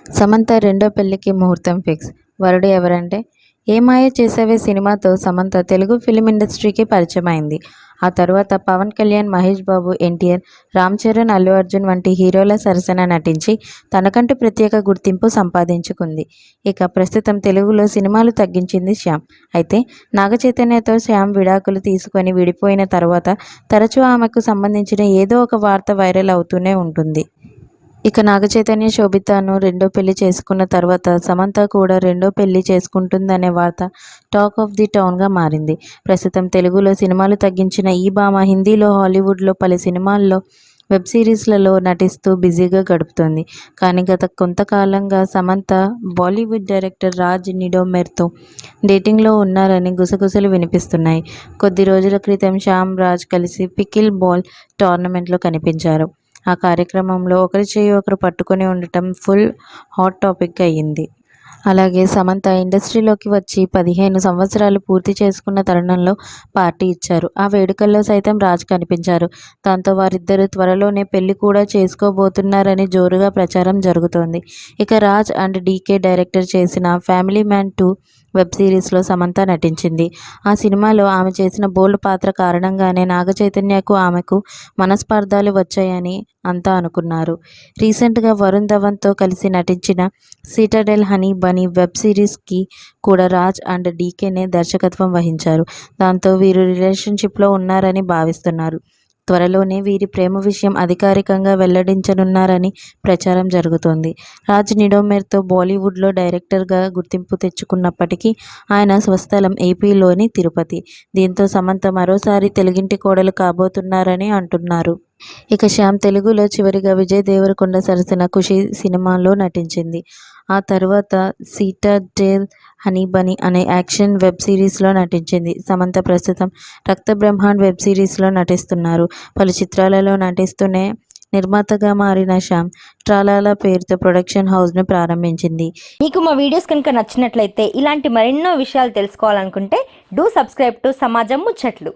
సమంత రెండో పెళ్లికి ముహూర్తం ఫిక్స్. వరుడు ఎవరంటే 'ఏ మాయ చేసావే' సినిమాతో సమంత తెలుగు ఫిలిం ఇండస్ట్రీకి పరిచయమైంది. ఆ తరువాత పవన్ కళ్యాణ్, మహేష్ బాబు, ఎన్టీఆర్, రామ్ చరణ్, అల్లు అర్జున్ వంటి హీరోల సరసన నటించి తనకంటూ ప్రత్యేక గుర్తింపు సంపాదించుకుంది. ఇక ప్రస్తుతం తెలుగులో సినిమాలు తగ్గించింది శ్యామ్. అయితే నాగచైతన్యతో శ్యామ్ విడాకులు తీసుకొని విడిపోయిన తర్వాత తరచూ ఆమెకు సంబంధించిన ఏదో ఒక వార్త వైరల్ అవుతూనే ఉంటుంది. ఇక నాగచైతన్య, శోభితను రెండో పెళ్లి చేసుకున్న తర్వాత సమంత కూడా రెండో పెళ్లి చేసుకుంటుందనే వార్త టాక్ ఆఫ్ ది టౌన్గా మారింది. ప్రస్తుతం తెలుగులో సినిమాలు తగ్గించిన ఈ భామ హిందీలో, హాలీవుడ్లో పలు సినిమాల్లో, వెబ్ సిరీస్లలో నటిస్తూ బిజీగా గడుపుతోంది. కానీ గత కొంతకాలంగా సమంత బాలీవుడ్ డైరెక్టర్ రాజ్ నిడోమెర్తో డేటింగ్లో ఉన్నారని గుసగుసలు వినిపిస్తున్నాయి. కొద్ది రోజుల క్రితం శ్యామ్, రాజ్ కలిసి పికిల్ బాల్ టోర్నమెంట్లో కనిపించారు. ఆ కార్యక్రమంలో ఒకరి చేయి ఒకరు పట్టుకొని ఉండటం ఫుల్ హాట్ టాపిక్ అయ్యింది. అలాగే సమంత ఇండస్ట్రీలోకి వచ్చి 15 సంవత్సరాలు పూర్తి చేసుకున్న తరుణంలో పార్టీ ఇచ్చారు. ఆ వేడుకల్లో సైతం రాజ్ కనిపించారు. దాంతో వారిద్దరూ త్వరలోనే పెళ్లి కూడా చేసుకోబోతున్నారని జోరుగా ప్రచారం జరుగుతోంది. ఇక రాజ్ అండ్ డీకే డైరెక్టర్ చేసిన 'ఫ్యామిలీ మ్యాన్ 2' వెబ్ సిరీస్లో సమంత నటించింది. ఆ సినిమాలో ఆమె చేసిన బోల్డ్ పాత్ర కారణంగానే నాగచైతన్యకు, ఆమెకు మనస్పర్ధలు వచ్చాయని అంతా అనుకున్నారు. రీసెంట్గా వరుణ్ ధవన్తో కలిసి నటించిన 'సిటాడెల్ హనీ బనీ' వెబ్ సిరీస్కి కూడా రాజ్ అండ్ డీకేనే దర్శకత్వం వహించారు. దాంతో వీరు రిలేషన్షిప్లో ఉన్నారని భావిస్తున్నారు. త్వరలోనే వీరి ప్రేమ విషయం అధికారికంగా వెల్లడించనున్నారని ప్రచారం జరుగుతోంది. రాజ్ నిడోమెర్తో బాలీవుడ్లో డైరెక్టర్గా గుర్తింపు తెచ్చుకున్నప్పటికీ ఆయన స్వస్థలం ఏపీలోని తిరుపతి. దీంతో సమంత మరోసారి తెలుగింటి కోడలు కాబోతున్నారని అంటున్నారు. ఇక శ్యామ్ తెలుగులో చివరిగా విజయ్ దేవరకొండ సరసన 'ఖుషి' సినిమాలో నటించింది. ఆ తర్వాత 'సిటాడెల్ హనీ బనీ' అనే యాక్షన్ వెబ్ సిరీస్లో నటించింది. సమంత ప్రస్తుతం 'రక్త బ్రహ్మాండ్' వెబ్ సిరీస్లో నటిస్తున్నారు. పలు చిత్రాలలో నటిస్తూనే నిర్మాతగా మారిన శ్యామ్ 'ట్రాలాలా' పేరుతో ప్రొడక్షన్ హౌస్ను ప్రారంభించింది. మీకు మా వీడియోస్ కనుక నచ్చినట్లయితే ఇలాంటి మరెన్నో విషయాలు తెలుసుకోవాలనుకుంటే డూ సబ్స్క్రైబ్ టు సమాజం ముచ్చట్లు.